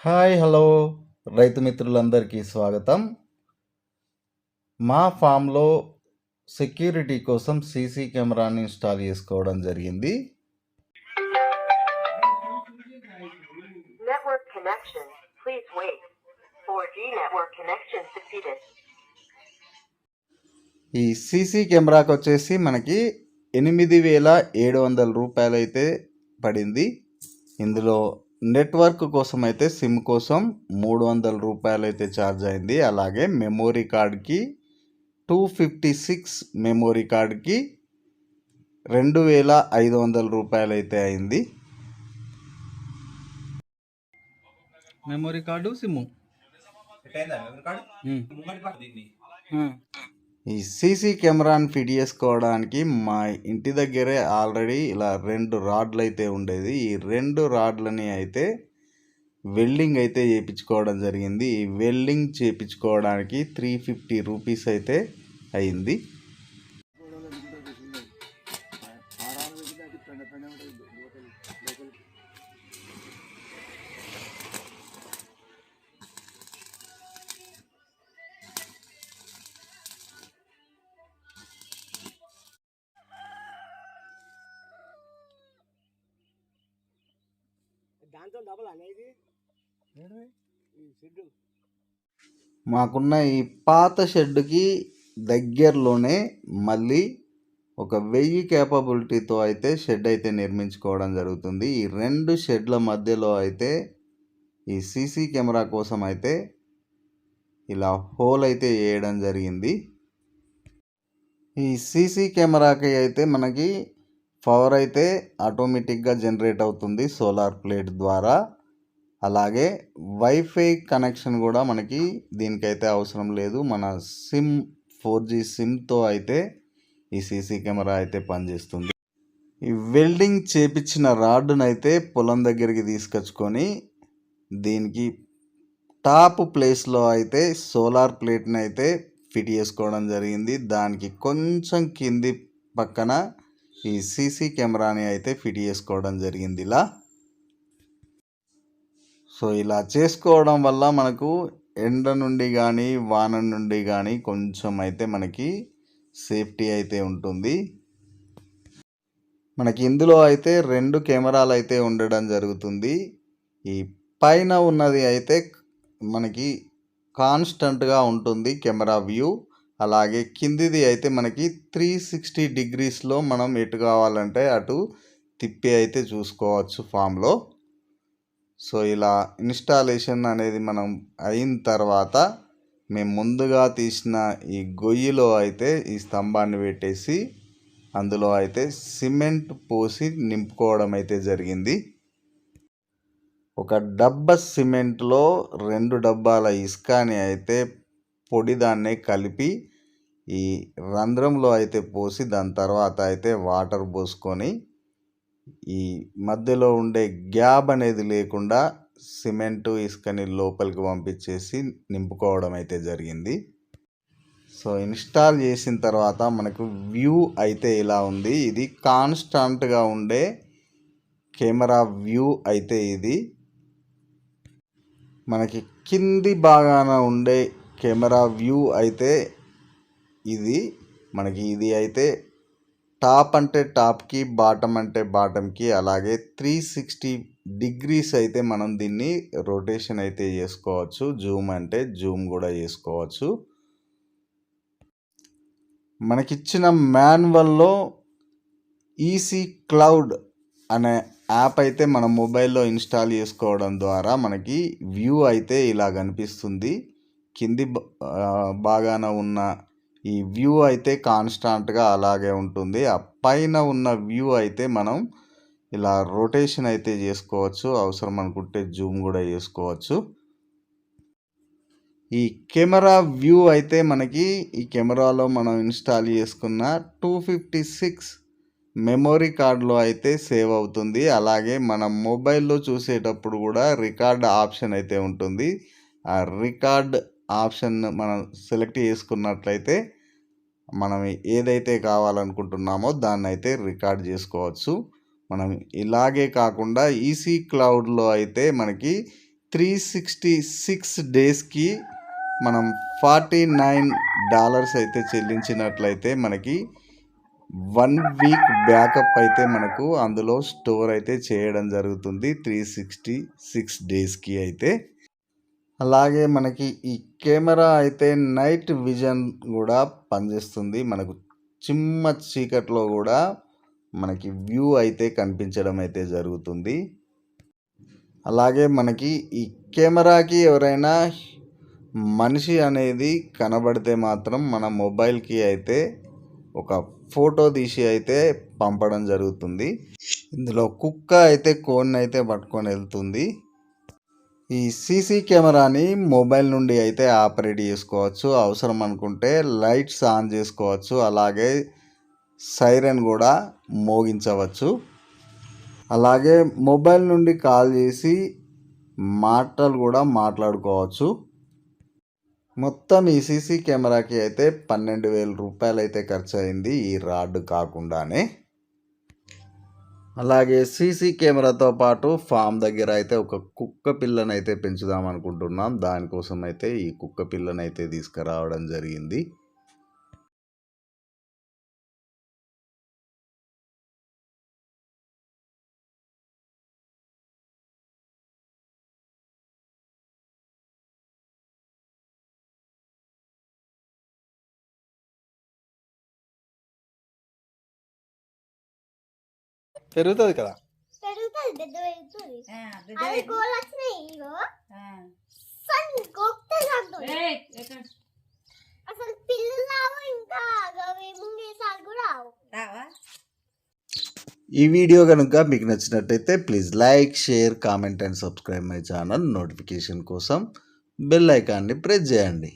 Hi hello రైతు మిత్రులందరికీ స్వాగతం. మా ఫామ్లో సెక్యూరిటీ కోసం సీసీ కెమెరాని ఇన్స్టాల్ చేసుకోవడం జరిగింది. ఈ సీసీ కెమెరాకి వచ్చేసి మనకి 8,700 రూపాయలు అయితే పడింది. ఇందులో నెట్వర్క్ కోసం అయితే సిమ్ కోసం 300 రూపాయలు అయితే ఛార్జ్ అయింది. అలాగే మెమోరీ కార్డ్కి 256 మెమోరీ కార్డ్కి 2,500 రూపాయలు అయితే అయింది. మెమరీ కార్డు సిమ్ ఈ సీసీ కెమెరాని ఫిట్ చేసుకోవడానికి మా ఇంటి దగ్గరే ఆల్రెడీ ఇలా 2 రాడ్లు అయితే ఉండేది. ఈ 2 రాడ్లని అయితే వెల్డింగ్ అయితే చేయించుకోవడం జరిగింది. ఈ వెల్డింగ్ చేయించుకోవడానికి 350 రూపీస్ అయితే అయింది. మాకున్న ఈ పాత షెడ్కి దగ్గరలోనే మళ్ళీ ఒక 1000 కేపబిలిటీతో అయితే షెడ్ అయితే నిర్మించుకోవడం జరుగుతుంది. ఈ 2 షెడ్ల మధ్యలో అయితే ఈ సీసీ కెమెరా కోసం అయితే ఇలా హోల్ అయితే వేయడం జరిగింది. ఈ సీసీ కెమెరాకి అయితే మనకి పవర్ అయితే ఆటోమేటిక్గా జనరేట్ అవుతుంది సోలార్ ప్లేట్ ద్వారా. అలాగే వైఫై కనెక్షన్ కూడా మనకి దీనికైతే అవసరం లేదు. మన సిమ్ 4G సిమ్తో అయితే ఈ సీసీ కెమెరా అయితే పనిచేస్తుంది. ఈ వెల్డింగ్ చేపించిన రాడ్ను అయితే పొలం దగ్గరికి తీసుకొచ్చుకొని దీనికి టాప్ ప్లేస్లో అయితే సోలార్ ప్లేట్ని అయితే ఫిట్ చేసుకోవడం జరిగింది. దానికి కొంచెం కింది పక్కన ఈ సీసీ కెమెరాని అయితే ఫిట్ చేసుకోవడం జరిగింది ఇలా. సో ఇలా చేసుకోవడం వల్ల మనకు ఎండ నుండి కానీ వాన నుండి కానీ కొంచెం అయితే మనకి సేఫ్టీ అయితే ఉంటుంది. మనకి ఇందులో అయితే 2 కెమెరాలు అయితే ఉండడం జరుగుతుంది. ఈ పైన ఉన్నది అయితే మనకి కాన్స్టెంట్గా ఉంటుంది కెమెరా వ్యూ. అలాగే కిందిది అయితే మనకి 360 డిగ్రీస్లో మనం ఎటు కావాలంటే అటు తిప్పి అయితే చూసుకోవచ్చు ఫామ్లో. సో ఇలా ఇన్స్టాలేషన్ అనేది మనం అయిన తర్వాత మేము ముందుగా తీసిన ఈ గొయ్యిలో అయితే ఈ స్తంభాన్ని పెట్టేసి అందులో అయితే సిమెంట్ పోసి నింపుకోవడం అయితే జరిగింది. ఒక డబ్బా సిమెంట్లో 2 డబ్బాల ఇసుకని అయితే పొడిదాన్నే కలిపి ఈ రంధ్రంలో అయితే పోసి దాని తర్వాత అయితే వాటర్ పోసుకొని ఈ మధ్యలో ఉండే గ్యాప్ అనేది లేకుండా సిమెంటు ఇసుకని లోపలికి పంపించేసి నింపుకోవడం అయితే జరిగింది. సో ఇన్స్టాల్ చేసిన తర్వాత మనకు వ్యూ అయితే ఇలా ఉంది. ఇది కాన్స్టాంట్గా ఉండే కెమెరా వ్యూ అయితే ఇది. మనకి కింది భాగాన ఉండే కెమెరా వ్యూ అయితే ఇది. మనకి ఇది అయితే టాప్ అంటే టాప్కి, బాటమ్ అంటే బాటమ్కి, అలాగే 360 డిగ్రీస్ అయితే మనం దీన్ని రొటేషన్ అయితే చేసుకోవచ్చు. జూమ్ అంటే జూమ్ కూడా చేసుకోవచ్చు. మనకిచ్చిన మాన్యువల్లో ఈసీ క్లౌడ్ అనే యాప్ అయితే మన మొబైల్లో ఇన్స్టాల్ చేసుకోవడం ద్వారా మనకి వ్యూ అయితే ఇలా కనిపిస్తుంది. కింది భాగాన ఉన్న ఈ వ్యూ అయితే కాన్స్టాంట్గా అలాగే ఉంటుంది. ఆ పైన ఉన్న వ్యూ అయితే మనం ఇలా రొటేషన్ అయితే చేసుకోవచ్చు. అవసరం అనుకుంటే జూమ్ కూడా చేసుకోవచ్చు. ఈ కెమెరా వ్యూ అయితే మనకి ఈ కెమెరాలో మనం ఇన్స్టాల్ చేసుకున్న 256 మెమొరీ కార్డులో అయితే సేవ్ అవుతుంది. అలాగే మనం మొబైల్లో చూసేటప్పుడు కూడా రికార్డ్ ఆప్షన్ అయితే ఉంటుంది. ఆ రికార్డ్ ఆప్షన్ మనం సెలెక్ట్ చేసుకున్నట్లయితే మనం ఏదైతే కావాలనుకుంటున్నామో దాన్ని అయితే రికార్డ్ చేసుకోవచ్చు. మనం ఇలాగే కాకుండా ఈసీ క్లౌడ్లో అయితే మనకి 366 డేస్కి మనం $49 అయితే చెల్లించినట్లయితే మనకి 1 వీక్ బ్యాకప్ అయితే మనకు అందులో స్టోర్ అయితే చేయడం జరుగుతుంది 366 డేస్కి అయితే. అలాగే మనకి ఈ కెమెరా అయితే నైట్ విజన్ కూడా పనిచేస్తుంది. మనకు చిమ్మ చీకట్లో కూడా మనకి వ్యూ అయితే కనిపించడం అయితే జరుగుతుంది. అలాగే మనకి ఈ కెమెరాకి ఎవరైనా మనిషి అనేది కనబడితే మాత్రం మన మొబైల్కి అయితే ఒక ఫోటో తీసి అయితే పంపడం జరుగుతుంది. ఇందులో కుక్క అయితే కోన్ని అయితే పట్టుకొని వెళ్తుంది. ఈ సీసీ కెమెరాని మొబైల్ నుండి అయితే ఆపరేట్ చేసుకోవచ్చు. అవసరం అనుకుంటే లైట్స్ ఆన్ చేసుకోవచ్చు. అలాగే సైరన్ కూడా మోగించవచ్చు. అలాగే మొబైల్ నుండి కాల్ చేసి మాటలు కూడా మాట్లాడుకోవచ్చు. మొత్తం ఈ సీసీ కెమెరాకి అయితే 12,000 రూపాయలు అయితే ఖర్చు అయింది ఈ రాడ్ కాకుండానే. అలాగే సీసీ కెమెరాతో పాటు ఫామ్ దగ్గర అయితే ఒక కుక్క పిల్లని అయితే పెంచుదాం అనుకుంటున్నాం. దానికోసం అయితే ఈ కుక్క పిల్లని అయితే తీసుకురావడం జరిగింది. పెరుగుతుంది కదా. పెరుగుతుంది పెద్ద పెరుగుతుంది అది గోల్ వచ్చినాయి ఇగో సన్ గోక్తలు అంటారు అసలు పిల్లలు రావు ఇంకా అవి ముంగేసాలు కూడా రావా. ఈ వీడియో కనుక మీకు నచ్చినట్టయితే please like, share, comment and subscribe my channel. Notification కోసం బెల్ ఐకాన్ని ప్రెస్ చేయండి.